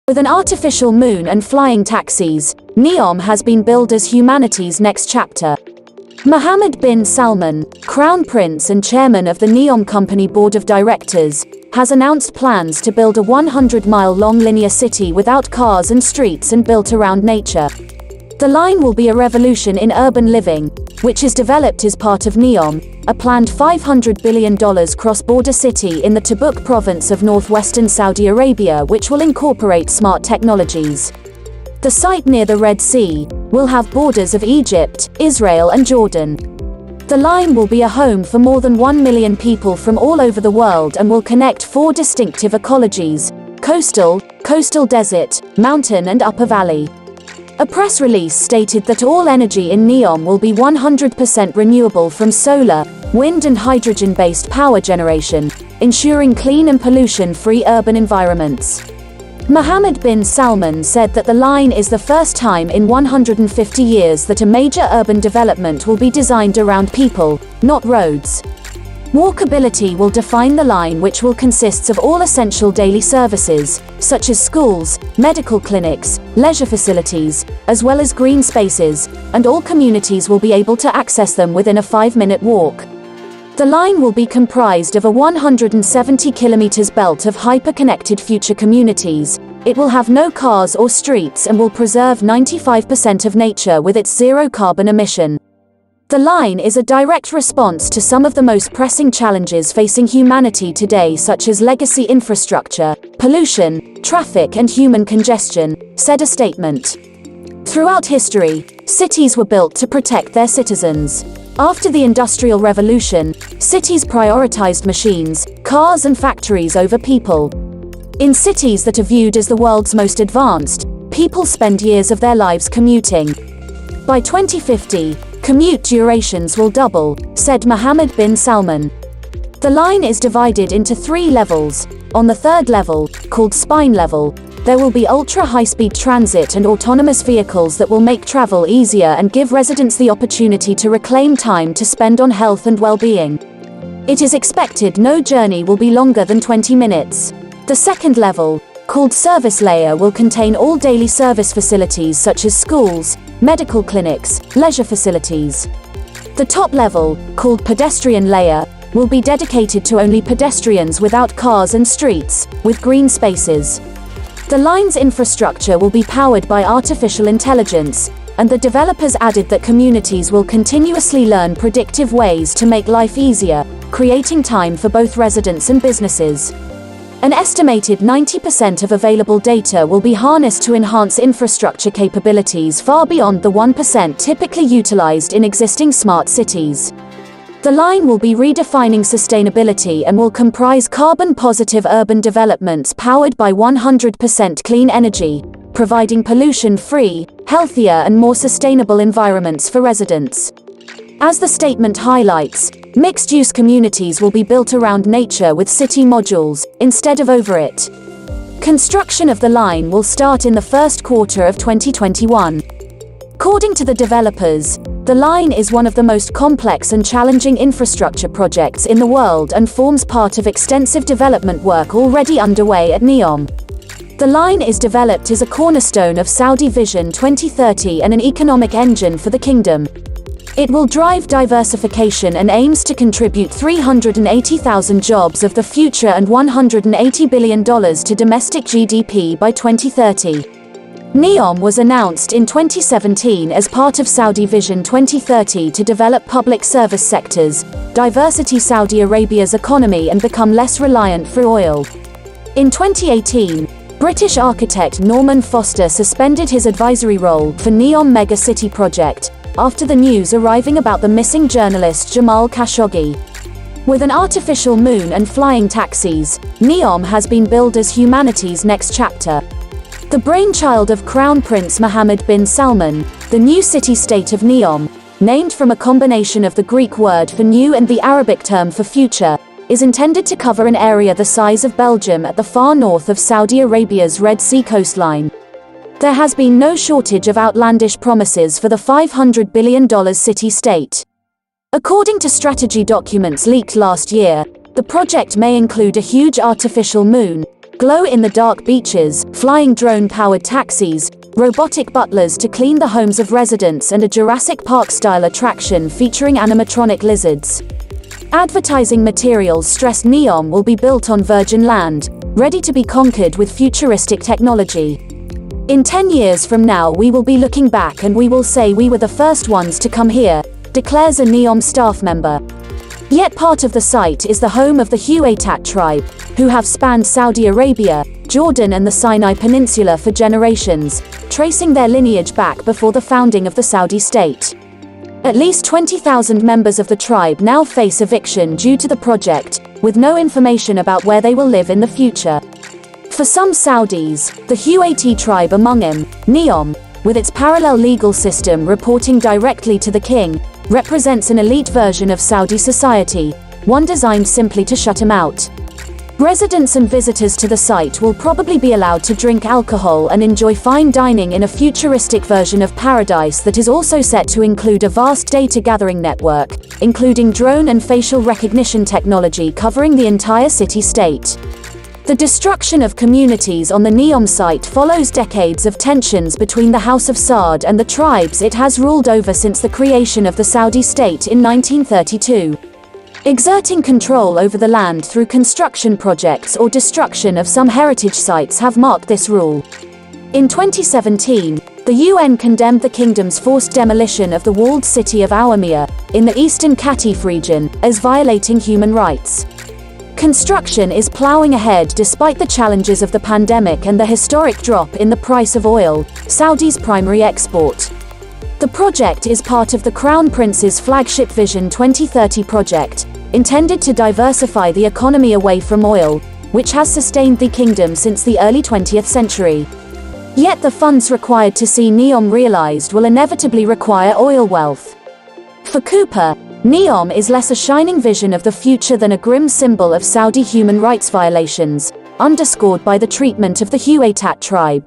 With an artificial moon and flying taxis, Neom has been billed as humanity's next chapter. Mohammed bin Salman, Crown Prince and Chairman of the Neom Company Board of Directors, has announced plans to build a 100-mile-long linear city without cars and streets and built around nature. The line will be a revolution in urban living, which is developed as part of Neom, a planned $500 billion cross-border city in the Tabuk province of northwestern Saudi Arabia, which will incorporate smart technologies. The site near the Red Sea will have borders of Egypt, Israel and Jordan. The line will be a home for more than 1 million people from all over the world and will connect 4 distinctive ecologies: coastal desert, mountain and upper valley. A press release stated that all energy in Neom will be 100% renewable from solar, wind and hydrogen-based power generation, ensuring clean and pollution-free urban environments. Mohammed bin Salman said that the line is the first time in 150 years that a major urban development will be designed around people, not roads. Walkability will define the line, which will consist of all essential daily services, such as schools, medical clinics, leisure facilities, as well as green spaces, and all communities will be able to access them within a 5-minute walk. The line will be comprised of a 170 kilometers belt of hyper-connected future communities. It will have no cars or streets and will preserve 95% of nature with its zero carbon emission. The line is a direct response to some of the most pressing challenges facing humanity today, such as legacy infrastructure, pollution, traffic and human congestion, said a statement. Throughout history, cities were built to protect their citizens. After the Industrial Revolution, cities prioritized machines, cars and factories over people. In cities that are viewed as the world's most advanced, people spend years of their lives commuting. By 2050, commute durations will double, said Mohammed bin Salman. The line is divided into 3 levels. On the 3rd level, called Spine Level, there will be ultra-high-speed transit and autonomous vehicles that will make travel easier and give residents the opportunity to reclaim time to spend on health and well-being. It is expected no journey will be longer than 20 minutes. The 2nd level, called Service Layer, will contain all daily service facilities such as schools, medical clinics, leisure facilities. The top level, called Pedestrian Layer, will be dedicated to only pedestrians without cars and streets, with green spaces. The line's infrastructure will be powered by artificial intelligence, and the developers added that communities will continuously learn predictive ways to make life easier, creating time for both residents and businesses. An estimated 90% of available data will be harnessed to enhance infrastructure capabilities far beyond the 1% typically utilized in existing smart cities. The line will be redefining sustainability and will comprise carbon-positive urban developments powered by 100% clean energy, providing pollution-free, healthier and more sustainable environments for residents. As the statement highlights, mixed-use communities will be built around nature with city modules, instead of over it. Construction of the line will start in the first quarter of 2021. According to the developers, the line is one of the most complex and challenging infrastructure projects in the world and forms part of extensive development work already underway at Neom. The line is developed as a cornerstone of Saudi Vision 2030 and an economic engine for the kingdom. It will drive diversification and aims to contribute 380,000 jobs of the future and $180 billion to domestic GDP by 2030. Neom was announced in 2017 as part of Saudi Vision 2030 to develop public service sectors, diversity Saudi Arabia's economy and become less reliant for oil. In 2018, British architect Norman Foster suspended his advisory role for Neom Mega City project, after the news arriving about the missing journalist Jamal Khashoggi. With an artificial moon and flying taxis, Neom has been billed as humanity's next chapter. The brainchild of Crown Prince Mohammed bin Salman, the new city-state of Neom, named from a combination of the Greek word for new and the Arabic term for future, is intended to cover an area the size of Belgium at the far north of Saudi Arabia's Red Sea coastline. There has been no shortage of outlandish promises for the $500 billion city-state. According to strategy documents leaked last year, the project may include a huge artificial moon, glow-in-the-dark beaches, flying drone-powered taxis, robotic butlers to clean the homes of residents, and a Jurassic Park-style attraction featuring animatronic lizards. Advertising materials stressed Neom will be built on virgin land, ready to be conquered with futuristic technology. In 10 years from now we will be looking back and we will say we were the first ones to come here, declares a Neom staff member. Yet part of the site is the home of the Huaytat tribe, who have spanned Saudi Arabia, Jordan and the Sinai Peninsula for generations, tracing their lineage back before the founding of the Saudi state. At least 20,000 members of the tribe now face eviction due to the project, with no information about where they will live in the future. For some Saudis, the Huaytat tribe among them, Neom, with its parallel legal system reporting directly to the king, represents an elite version of Saudi society, one designed simply to shut him out. Residents and visitors to the site will probably be allowed to drink alcohol and enjoy fine dining in a futuristic version of paradise that is also set to include a vast data-gathering network, including drone and facial recognition technology covering the entire city-state. The destruction of communities on the Neom site follows decades of tensions between the House of Saud and the tribes it has ruled over since the creation of the Saudi state in 1932. Exerting control over the land through construction projects or destruction of some heritage sites have marked this rule. In 2017, the UN condemned the kingdom's forced demolition of the walled city of Awamir, in the eastern Qatif region, as violating human rights. Construction is plowing ahead despite the challenges of the pandemic and the historic drop in the price of oil, Saudi's primary export. The project is part of the Crown Prince's flagship Vision 2030 project, intended to diversify the economy away from oil, which has sustained the kingdom since the early 20th century. Yet the funds required to see Neom realized will inevitably require oil wealth. For Cooper, Neom is less a shining vision of the future than a grim symbol of Saudi human rights violations, underscored by the treatment of the Huaytat tribe.